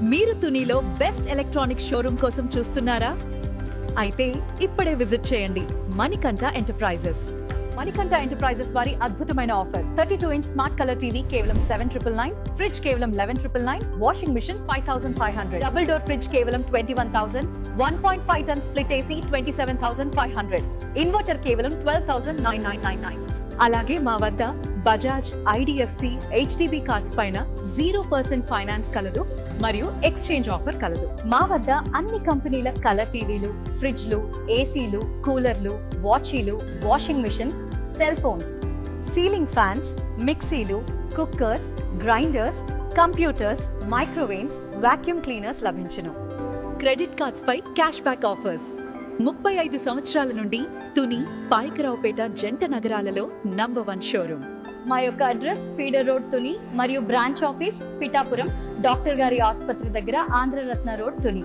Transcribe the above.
మీరు తునిలో best electronics showroom కోసం చూస్తున్నారా? అయితే ఇప్పుడే విజిట్ చేయండి మణికంఠ ఎంటర్ప్రైజెస్. మణికంఠ ఎంటర్ప్రైజెస్ వారి అద్భుతమైన offer 32-inch smart colour TV కేవలం 7,999, ఫ్రిడ్జ్ కేవలం 11,999, washing machine 5,500, double door fridge కేవలం 21,000, 1.5 ton స్ప్లిట్ ఏసీ 27,500, ఇన్వర్టర్ కేవలం 12,9999. అలాగే మా వద్ద బజాజ్, ఐడిఎఫ్సి, హెచ్డిబి కార్డ్స్ పైన 0% ఫైనాన్స్ కలదు మరియు ఎక్స్చేంజ్ ఆఫర్ కలదు. మా వద్ద అన్ని కంపెనీల కలర్ టీవీలు, ఫ్రిడ్జ్లు, ఏసీలు, కూలర్లు, వాచీలు, washing machines, cell phones, ceiling fans, మిక్సీలు, cookers, grinders, computers, microwaves, vacuum cleaners లభించును. క్రెడిట్ కార్డ్స్ పై క్యాష్ బ్యాక్ ఆఫర్స్. 35 సంవత్సరాల నుండి తుని, పాయకరావుపేట జంట నగరాలలో #1 షోరూమ్. మా యొక్క అడ్రస్ ఫీడర్ రోడ్ తుని మరియు బ్రాంచ్ ఆఫీస్ పిఠాపురం, డాక్టర్ గారి ఆసుపత్రి దగ్గర, ఆంధ్రరత్న రోడ్ తుని.